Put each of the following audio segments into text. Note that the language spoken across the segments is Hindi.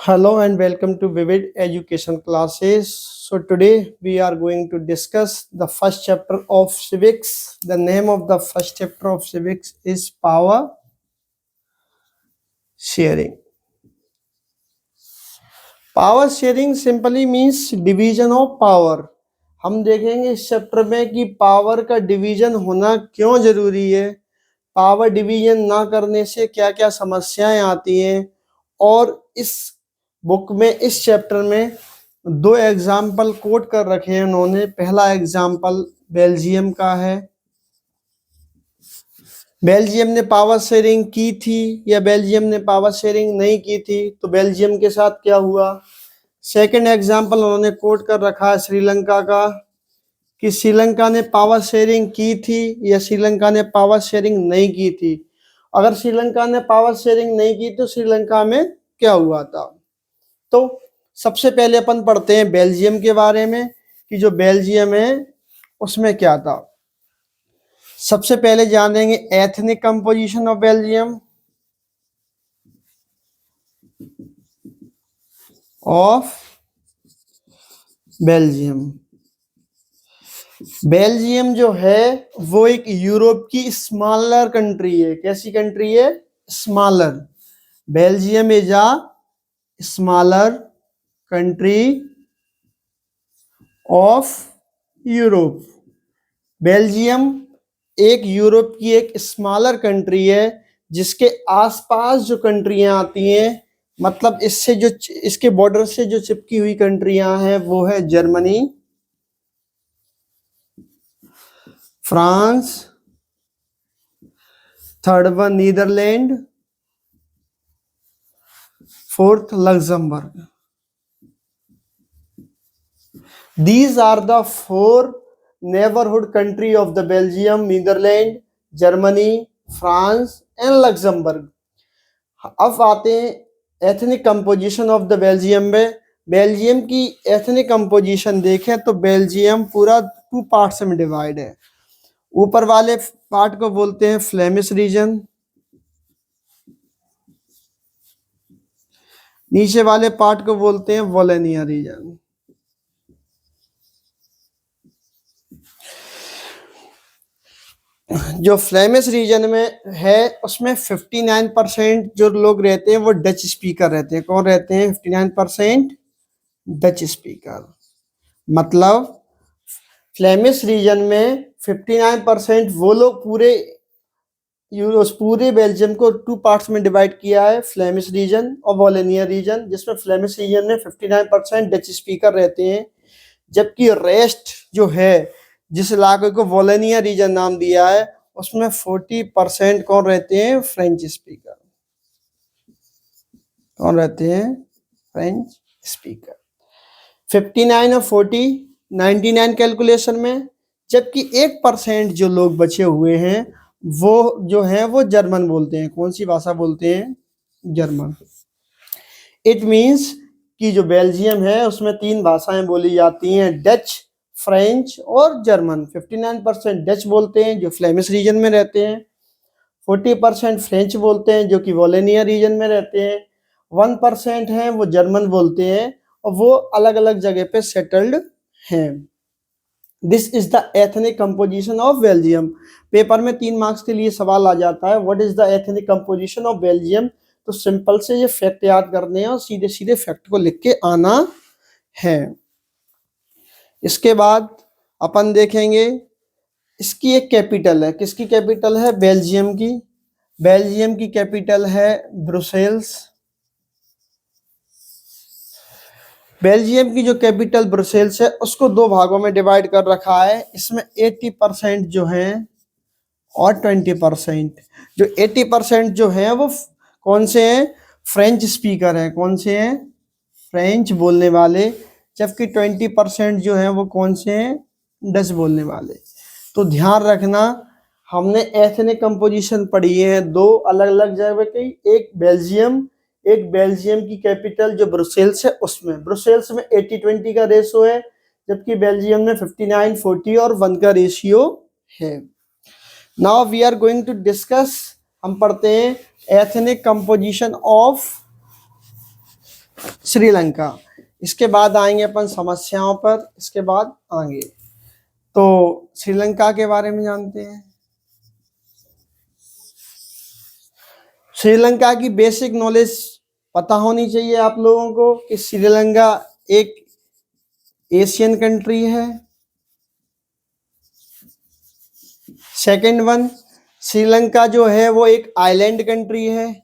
Hello and welcome to Vivid Education Classes. So today we are going to discuss the first chapter of civics. The name of the first chapter of civics is power sharing. Power sharing simply means division of power. हम देखेंगे इस चैप्टर में कि पावर का डिवीजन होना क्यों जरूरी है, पावर डिवीजन ना करने से क्या क्या समस्याएं आती हैं, और इस बुक में इस चैप्टर में दो एग्जाम्पल कोट कर रखे हैं उन्होंने। पहला एग्जाम्पल बेल्जियम का है। बेल्जियम ने पावर शेयरिंग की थी या बेल्जियम ने पावर शेयरिंग नहीं की थी, तो बेल्जियम के साथ क्या हुआ। सेकंड एग्जाम्पल उन्होंने कोट कर रखा है श्रीलंका का, कि श्रीलंका ने पावर शेयरिंग की थी या श्रीलंका ने पावर शेयरिंग नहीं की थी। अगर श्रीलंका ने पावर शेयरिंग नहीं की तो श्रीलंका में क्या हुआ था। तो सबसे पहले अपन पढ़ते हैं बेल्जियम के बारे में कि जो बेल्जियम है उसमें क्या था। सबसे पहले जानेंगे ethnic composition of Belgium Belgium जो है वो एक यूरोप की स्मॉलर कंट्री है। कैसी कंट्री है? Smaller. Belgium is a smaller country of Europe. Belgium एक यूरोप की एक स्मॉलर कंट्री है जिसके आसपास जो कंट्रियां आती हैं, मतलब इससे जो इसके बॉर्डर से जो चिपकी हुई कंट्रियां हैं वो है Germany, France, third one Netherland, fourth Luxembourg. These are the four neighborhood country of the Belgium, Netherlands, Germany, France and Luxembourg. अब आते हैं ethnic composition of the Belgium में। बेल्जियम की एथनिक कंपोजिशन देखें तो बेल्जियम पूरा टू पार्ट्स में डिवाइड है। ऊपर वाले पार्ट को बोलते हैं फ्लेमिश रीजन, नीचे वाले पार्ट को बोलते हैं वॉलोनिया रीजन। जो फ्लेमिश रीजन में है उसमें 59% जो लोग रहते हैं वो डच स्पीकर रहते हैं। कौन रहते हैं? 59% डच स्पीकर। मतलब फ्लेमिश रीजन में 59% वो लोग पूरे बेल्जियम को टू पार्ट्स में डिवाइड किया है, फ्लेमिश रीजन और वॉलोनिया रीजन, जिसमें फ्लेमिश रीजन में 59% डच स्पीकर रहते हैं, जबकि रेस्ट जो है जिस इलाके को वॉलोनिया रीजन नाम दिया है उसमें 40% कौन रहते हैं? French speaker. कौन रहते हैं? French speaker. 59 और 40 99 कैलकुलेशन में, जबकि 1% जो लोग बचे हुए हैं वो जो है वो जर्मन बोलते हैं। कौन सी भाषा बोलते हैं? जर्मन। इट मीन्स कि जो बेल्जियम है उसमें 3 भाषाएं बोली जाती हैं, डच, फ्रेंच और जर्मन। 59% डच बोलते हैं जो फ्लेमिश रीजन में रहते हैं, 40% फ्रेंच बोलते हैं जो कि वॉलोनिया रीजन में रहते हैं, 1% हैं वो जर्मन बोलते हैं और वो अलग अलग जगह पे सेटल्ड हैं। This is the ethnic composition of Belgium. Paper में 3 मार्क्स के लिए सवाल आ जाता है, what is the ethnic composition of Belgium. तो सिंपल से ये फैक्ट याद करने हैं और सीधे सीधे फैक्ट को लिख के आना है। इसके बाद अपन देखेंगे इसकी एक कैपिटल है। किसकी कैपिटल है? बेल्जियम की। बेल्जियम की कैपिटल है ब्रुसेल्स। बेल्जियम की जो कैपिटल ब्रुसेल्स है उसको 2 भागों में डिवाइड कर रखा है। इसमें 80% जो हैं और 20%। जो 80% जो हैं वो कौन से हैं? फ्रेंच स्पीकर हैं। कौन से हैं? फ्रेंच बोलने वाले। जबकि 20% जो हैं वो कौन से हैं? डच बोलने वाले। तो ध्यान रखना, हमने एथनिक कंपोजिशन पढ़ी है 2 अलग अलग जगह की, एक बेल्जियम की कैपिटल जो ब्रुसेल्स है उसमें। ब्रुसेल्स में 80-20 का रेशियो है, जबकि बेल्जियम में 59-40 और 1 का रेशियो है। Now we are going to discuss, हम पढ़ते हैं एथनिक कंपोजिशन ऑफ श्रीलंका। इसके बाद आएंगे अपन समस्याओं पर, इसके बाद आगे। तो श्रीलंका के बारे में जानते हैं। श्रीलंका की बेसिक नॉलेज पता होनी चाहिए आप लोगों को कि श्रीलंका एक एशियन कंट्री है। सेकंड वन, श्रीलंका जो है वो एक आइलैंड कंट्री है।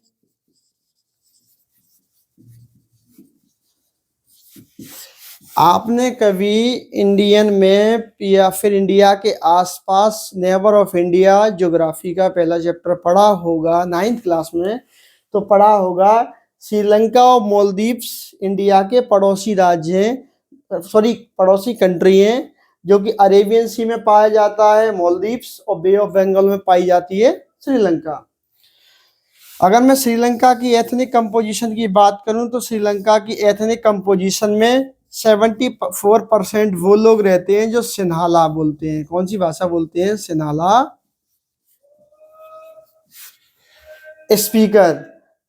आपने कभी इंडियन मैप या फिर इंडिया के आसपास नेबर ऑफ इंडिया ज्योग्राफी का पहला चैप्टर पढ़ा होगा 9th क्लास में, तो पढ़ा होगा श्रीलंका और मालदीव्स इंडिया के पड़ोसी राज्य हैं, सॉरी पड़ोसी कंट्री हैं, जो कि अरेबियन सी में पाया जाता है मालदीव्स, और बे ऑफ बंगाल में पाई जाती है श्रीलंका। अगर मैं श्रीलंका की एथनिक कंपोजिशन की बात करूं तो श्रीलंका की एथनिक कंपोजिशन में 74% वो लोग रहते हैं जो सिन्हाला बोलते हैं। कौन सी भाषा बोलते हैं? सिन्हाला स्पीकर।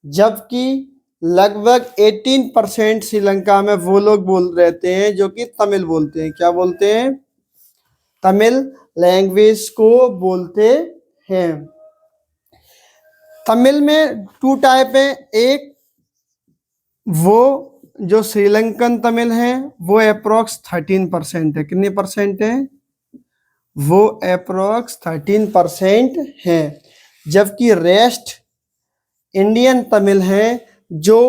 जबकि लगभग 18% श्रीलंका में वो लोग बोल रहते हैं जो कि तमिल बोलते हैं। क्या बोलते हैं? तमिल लैंग्वेज को बोलते हैं। तमिल में 2 टाइप है। एक वो जो श्रीलंकन तमिल है वो अप्रोक्स 13% है। कितने परसेंट है? वो अप्रोक्स 13% है। जबकि रेस्ट इंडियन तमिल है जो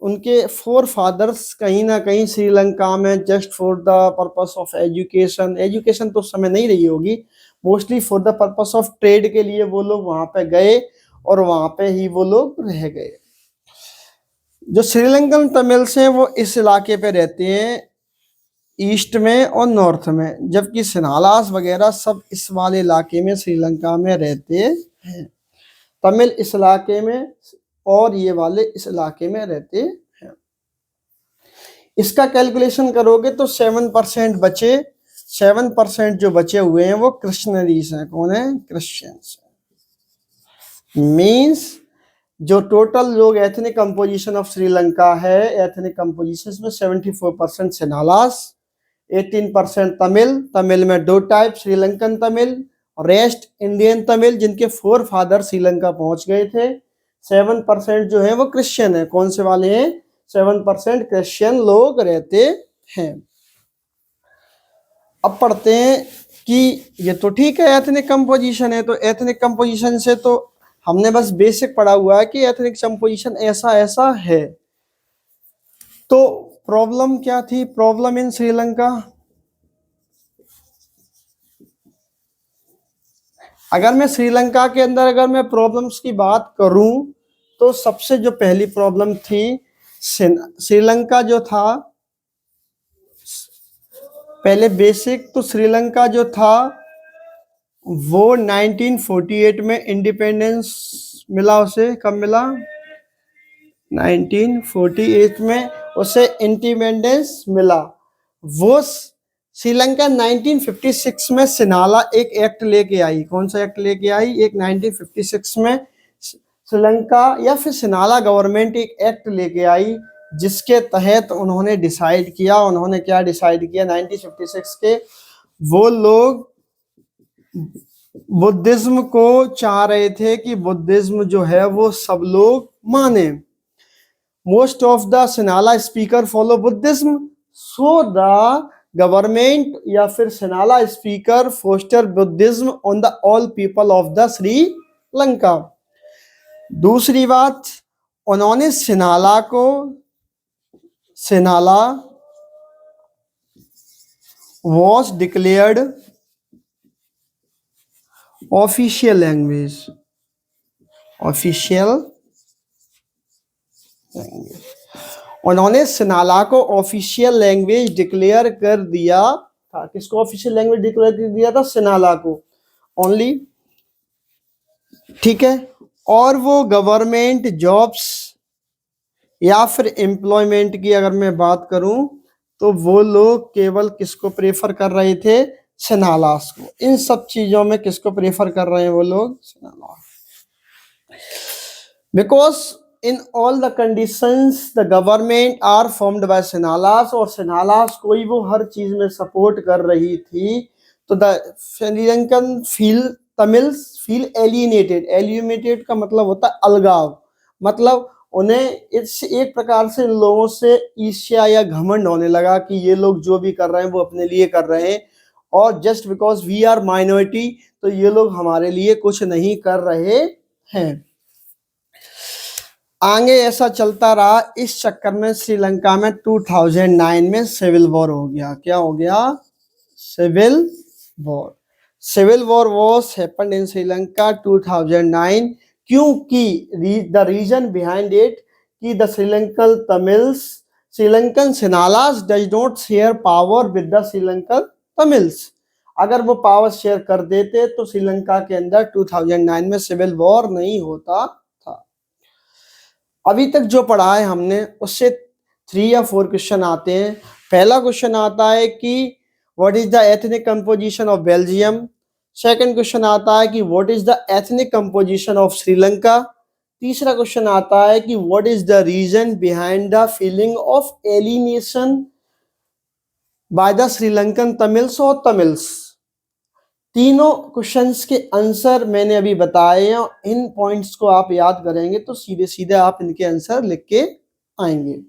उनके 4 फादर्स कहीं ना कहीं श्रीलंका में just for the purpose of education तो उस समय नहीं रही होगी, mostly for the purpose of trade के लिए वो लोग वहां पे गए और वहां पे ही वो लोग रह गए। जो श्रीलंकन तमिल्स हैं वो इस इलाके पे रहते हैं, ईस्ट में और नॉर्थ में, जबकि सिन्हालास वगैरह सब इस वाले इलाके में श्रीलंका में रहते हैं। तमिल इस इलाके में और ये वाले इस इलाके में रहते हैं। इसका कैलकुलेशन करोगे तो 7% बचे, 7% जो बचे हुए हैं वो क्रिश्चियनरीज हैं। कौन है? क्रिश्चियंस। मीन्स जो टोटल लोग एथनिक कंपोजिशन ऑफ श्रीलंका है, एथनिक कंपोजिशन में 74% सिन्हालास, 18% तमिल, तमिल में 2 type, Sri Lankan Tamil, rest Indian Tamil जिनके 4 फादर श्रीलंका पहुंच गए थे। 7% जो है वो क्रिश्चियन है। कौन से वाले हैं? 7% क्रिश्चियन लोग रहते हैं। अब पढ़ते हैं कि ये तो ठीक है एथनिक कंपोजिशन है, तो एथनिक कंपोजिशन से तो हमने बस बेसिक पढ़ा हुआ है कि एथनिक कंपोजिशन ऐसा ऐसा है। तो प्रॉब्लम क्या थी? प्रॉब्लम इन श्रीलंका, अगर मैं श्रीलंका के अंदर अगर मैं प्रॉब्लम्स की बात करूं तो सबसे जो पहली प्रॉब्लम थी, श्रीलंका जो था पहले बेसिक, तो श्रीलंका जो था वो 1948 में इंडिपेंडेंस मिला उसे। कब मिला? 1948 में उसे इंडिपेंडेंस मिला। वो श्रीलंका 1956 में सिन्हाला एक एक्ट लेके आई। कौन सा एक्ट लेके आई? एक 1956 में श्रीलंका या फिर सिन्हाला गवर्नमेंट एक एक्ट लेके आई जिसके तहत उन्होंने डिसाइड किया, उन्होंने क्या डिसाइड किया 1956 के, वो लोग बुद्धिज्म को चाह रहे थे कि बुद्धिज्म जो है वो सब लोग माने। Most of the Sinhala speaker follow Buddhism, so the government या फिर Sinhala speaker foster Buddhism on the all people of the Sri Lanka. दूसरी बात, उन्होंने Sinhala was declared official language. उन्होंने सिन्हाला को ऑफिशियल लैंग्वेज डिक्लेयर कर दिया था। किसको ऑफिशियल लैंग्वेज डिक्लेयर कर दिया था? सिन्हाला को ओनली। ठीक है। और वो गवर्नमेंट जॉब्स या फिर एम्प्लॉयमेंट की अगर मैं बात करूं तो वो लोग केवल किसको प्रेफर कर रहे थे? सिन्हालास को। इन सब चीजों में किसको प्रेफर कर रहे हैं वो लोग? Sinhalas. Because in all the conditions the government are formed by Sinhalas, और सिनालास को ही वो हर चीज में सपोर्ट कर रही थी। तो the Sri Lankan Tamils feel alienated. Alienated का मतलब होता है अलगाव, मतलब उन्हें इस एक प्रकार से इन लोगों से ईर्ष्या या घमंड होने लगा कि ये लोग जो भी कर रहे हैं वो अपने लिए कर रहे हैं, और just because we are minority तो ये लोग हमारे लिए कुछ नहीं कर रहे हैं। आगे ऐसा चलता रहा। इस चक्कर में श्रीलंका में 2009 में सिविल वॉर हो गया। क्या हो गया? Civil war. Civil war was happened in Sri Lanka 2009, क्योंकि द रीजन बिहाइंड इट कि the Sri Lankan Tamils, Sri Lankan Sinhalas does not share power with the Sri Lankan Tamils. अगर वो पावर शेयर कर देते तो श्रीलंका के अंदर 2009 में सिविल वॉर नहीं होता था। अभी तक जो पढ़ा है हमने उससे 3 या 4 क्वेश्चन आते हैं। पहला क्वेश्चन आता है कि what is the ethnic composition of Belgium. Second question आता है कि what is the ethnic composition of Sri Lanka. तीसरा क्वेश्चन आता है कि what is the reason behind the feeling of alienation by the Sri Lankan Tamils और तमिल्स। तीनों क्वेश्चंस के आंसर मैंने अभी बताए हैं। इन पॉइंट्स को आप याद करेंगे तो सीधे सीधे आप इनके आंसर लिख के आएंगे।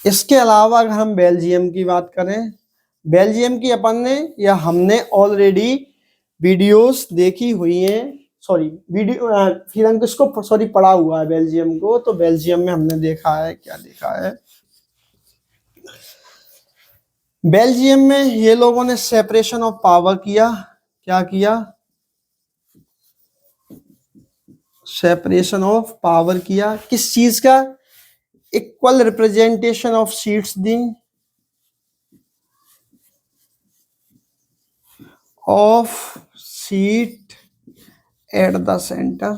इसके अलावा अगर हम बेल्जियम की बात करें, बेल्जियम की अपन ने या हमने ऑलरेडी वीडियोस देखी हुई हैं, सॉरी वीडियो फिर हम इसको सॉरी पढ़ा हुआ है बेल्जियम को। तो बेल्जियम में हमने देखा है, क्या देखा है, बेल्जियम में ये लोगों ने सेपरेशन ऑफ पावर किया। क्या किया? सेपरेशन ऑफ पावर किया। किस चीज का? Equal representation of seats the, of seat at the centre.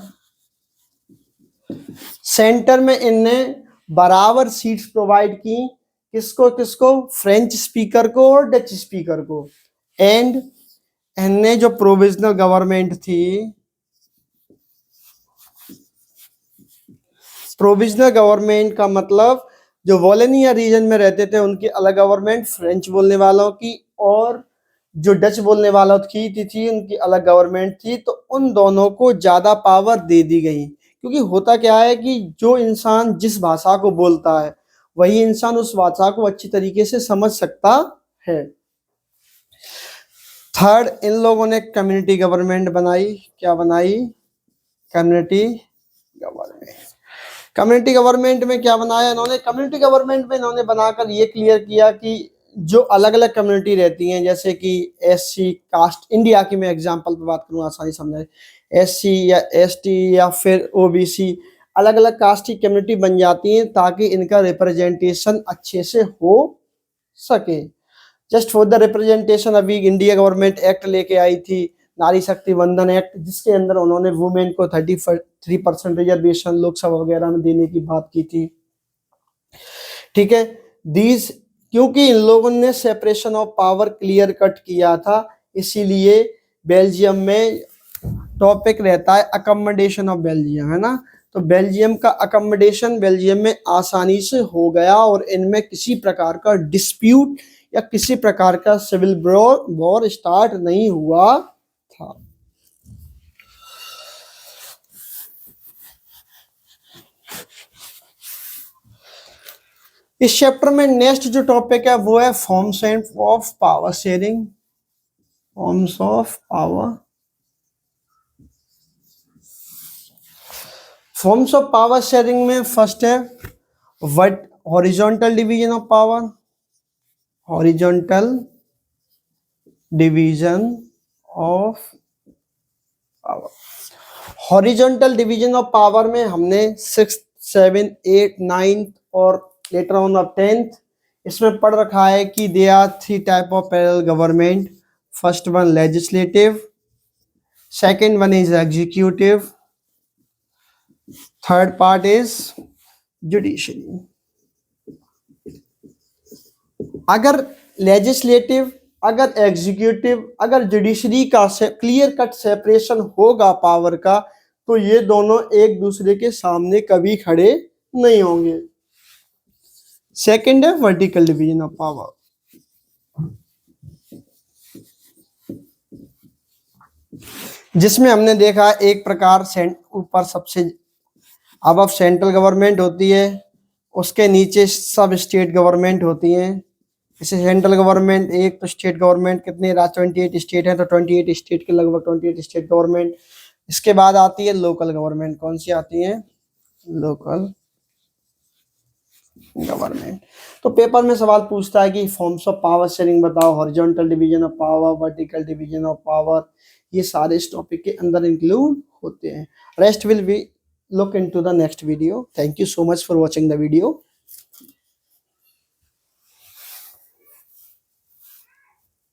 Centre में इनने बराबर सीट्स प्रोवाइड की। किसको किसको? फ्रेंच स्पीकर को और डच स्पीकर को। एंड इनने जो प्रोविजनल गवर्नमेंट थी, प्रोविजनल गवर्नमेंट का मतलब जो वॉलोनिया रीजन में रहते थे उनकी अलग गवर्नमेंट फ्रेंच बोलने वालों की, और जो डच बोलने वालों की थी उनकी अलग गवर्नमेंट थी। तो उन दोनों को ज्यादा पावर दे दी गई, क्योंकि होता क्या है कि जो इंसान जिस भाषा को बोलता है वही इंसान उस भाषा को अच्छी तरीके से समझ सकता है। थर्ड, इन लोगों ने कम्युनिटी गवर्नमेंट बनाई। क्या बनाई? Community government. कम्युनिटी गवर्नमेंट में क्या बनाया इन्होंने? कम्युनिटी गवर्नमेंट में इन्होंने बनाकर ये क्लियर किया कि जो अलग अलग कम्युनिटी रहती हैं, जैसे कि एससी कास्ट, इंडिया की मैं एग्जांपल पे बात करूँ आसानी समझाए, एससी या एसटी या फिर ओबीसी, अलग अलग कास्ट की कम्युनिटी बन जाती हैं ताकि इनका रिप्रेजेंटेशन अच्छे से हो सके। जस्ट फॉर द रिप्रेजेंटेशन अभी इंडिया गवर्नमेंट एक्ट लेके आई थी, नारी शक्ति वंदन एक्ट, जिसके अंदर उन्होंने वुमेन को 33% रिजर्वेशन लोकसभा वगैरह में देने की बात की थी। ठीक है, दीज, क्योंकि इन लोगों ने separation of power clear cut किया था, इसीलिए बेल्जियम में टॉपिक रहता है अकोमोडेशन ऑफ बेल्जियम, है ना। तो बेल्जियम का अकोमोडेशन बेल्जियम में आसानी से हो गया और इनमें किसी प्रकार का डिस्प्यूट या किसी प्रकार का सिविल वॉर स्टार्ट नहीं हुआ था। इस चैप्टर में नेक्स्ट जो टॉपिक है वो है forms of power sharing. Forms of power, forms of power sharing में फर्स्ट है what horizontal division of power. Horizontal division of power, horizontal division of power में हमने 6th 7th 8th 9th और लेटर ऑन ऑफ 10th इसमें पढ़ रखा है कि they are 3 type of parallel government. First one legislative, second one is executive, third part is judiciary. अगर लेजिस्लेटिव अगर एग्जीक्यूटिव, अगर जुडिशरी का क्लियर कट सेपरेशन होगा पावर का, तो ये दोनों एक दूसरे के सामने कभी खड़े नहीं होंगे। सेकंड है वर्टिकल डिवीजन ऑफ पावर, जिसमें हमने देखा एक प्रकार ऊपर सबसे अब सेंट्रल गवर्नमेंट होती है, उसके नीचे सब स्टेट गवर्नमेंट होती हैं। जैसे सेंट्रल गवर्नमेंट एक, तो स्टेट गवर्नमेंट कितने 28 स्टेट हैं, तो 28 स्टेट के लगभग 28 स्टेट गवर्नमेंट। इसके बाद आती है लोकल गवर्नमेंट, कौन सी आती है? Local government. तो पेपर में सवाल पूछता है कि फॉर्म्स ऑफ पावर शेयरिंग बताओ, horizontal division of power, vertical division of power, ये सारे इस टॉपिक के अंदर इंक्लूड होते हैं। Rest will be look into the next video. Thank you so much for watching the video.